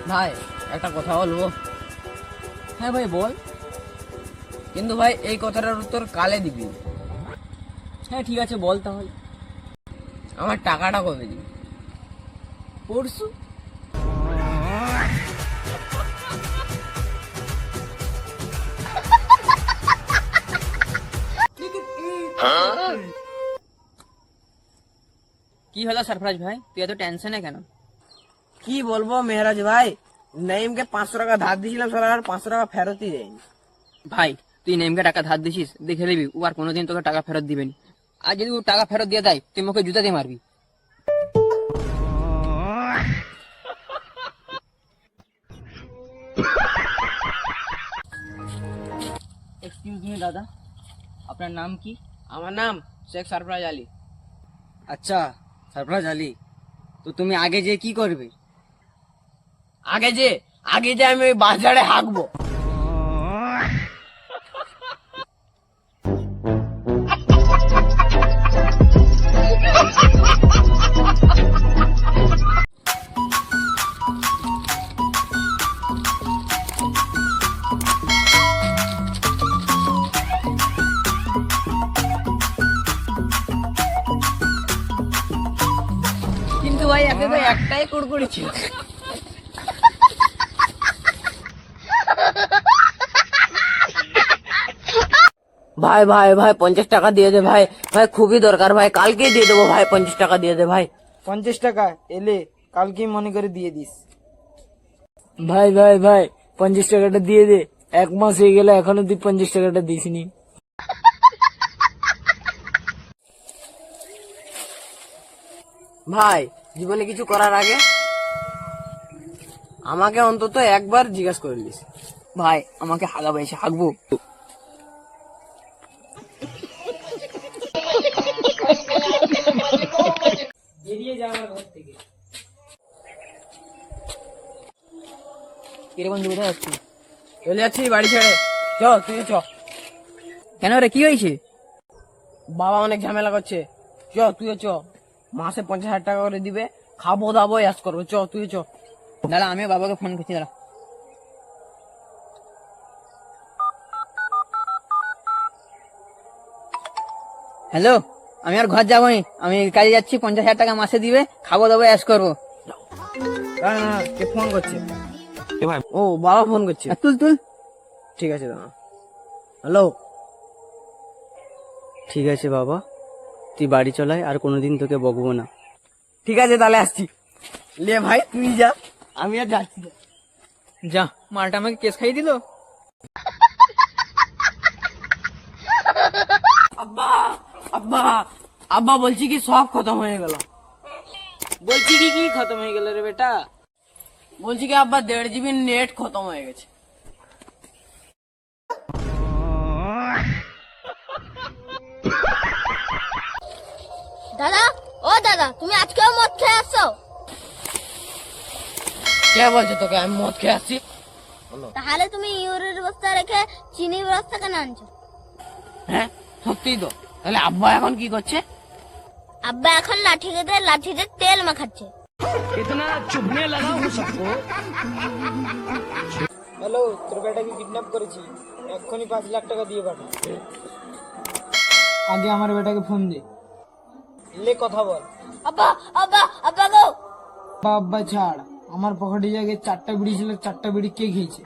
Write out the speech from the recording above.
ভাই একটা কথা বলবো? হ্যাঁ ভাই বল। কিন্তু ভাই এই কথাটার উত্তর কালে দিবি। হ্যাঁ ঠিক আছে বল তাহলে। আমার টাকাটা কবে দিবি? পরশু। কি হলো সরফরাজ ভাই, তুই এত টেনশনে কেন? কি বলবো মেহরাজ ভাই, নাইমকে 500 টাকা ধার দিয়েছিলাম, সারা আর 500 টাকা ফেরতই দেয়নি। ভাই তুই নেমকে টাকা ধার দিছিস, দেখে নিবি ও আর কোনোদিন তোকে টাকা ফেরত দিবেনি। আর যদি ও টাকা ফেরত দিয়ে দেয় তুই মুখে জুতা দিয়ে মারবি। এক্সকিউজ মি দাদা, আপনার নাম কি? আমার নাম শেখ সরফরাজ আলী। আচ্ছা সরফরাজ আলী, তো তুমি আগে যে কি করবে? আগে যে আমি ওই বাজারে হাঁকবো। কিন্তু ভাই এতে তো একটাই কুড়কুড়ি ছিল। ভাই ভাই ভাই 50 টাকা দিয়ে দে ভাই, ভাই খুবই দরকার ভাই, কালকেই দিয়ে দেবো ভাই, 50 টাকা দিয়ে দে ভাই। 50 টাকা এলে কালকে মনে করে দিয়ে দিস। ভাই ভাই ভাই 50 টাকাটা দিয়ে দে, 1 মাস হয়ে গেল এখনো তুই 50 টাকাটা দিসনি। ভাই জীবনে কিছু করার আগে আমাকে অন্তত একবার জিজ্ঞাসা করে নিস। ভাই আমাকে হাগাবে, এসে হাগবো। বেরিয়ে যা আমার ঘর থেকে। কিরে বন্ধু কোথায় যাচ্ছিস? চলে যাচ্ছি বাড়ি ছেড়ে। চ তুই চ। কেন রে, কি হয়েছে? বাবা অনেক ঝামেলা করছে, চ তুই চ। মাসে 50,000 টাকা করে দিবে, খাবো দাবো অ্যাশ করবো, চ তুই চ। দাঁড়া আমিও বাবাকে ফোন করছি, দাঁড়া। হ্যালো, আমি আর ঘর যাবোই, আমি কাজে যাচ্ছি, 50,000 টাকা মাসে দিবে, খাবো দাবো অ্যাশ করবো। কে ফোন করছে? ও বাবা ফোন করছে। তুল তুল। ঠিক আছে দাদা। হ্যালো। ঠিক আছে বাবা, তুই বাড়ি চলাই, আর কোনোদিন তোকে বকবো না। ঠিক আছে তাহলে আসছি। লে ভাই তুই যা, আমি আর যাচ্ছি না। যা, মালটা আমাকে কেস খাইয়ে দিল। আব্বা আব্বা আব্বা বলছি কি সব খতম হয়ে গেল। বলছি কি কি খতম হয়ে গেল রে বেটা? বলছি কি আব্বা 1.5 GB নেট খতম হয়ে গেছে। দাদা, ও দাদা, তুমি আজকেও মদ খেয়ে আসছো? কে বলছে তোকে আমি মদ খেয়ে আসছি? তাহলে তুমি ইউরির বস্তা রেখে চিনির বস্তা কেন আনছো? হ্যাঁ সত্যি তো। তাহলে আব্বা এখন কি করছে? আব্বা এখন লাঠিতে তেল মাখাচ্ছে। হ্যালো, তোর বেটাকে কিডন্যাপ করেছি, এক্ষুনি 5 লাখ টাকা দিয়ে পাঠা। আগে আমার বেটাকে ফোন দে, লে কথা বল। আব্বা আব্বা আব্বা গো। বাবা ছাড়, আমার পকেটে জায়গায় 4টা বিড়ি ছিল, 4টা বিড়ি কে খেয়েছে?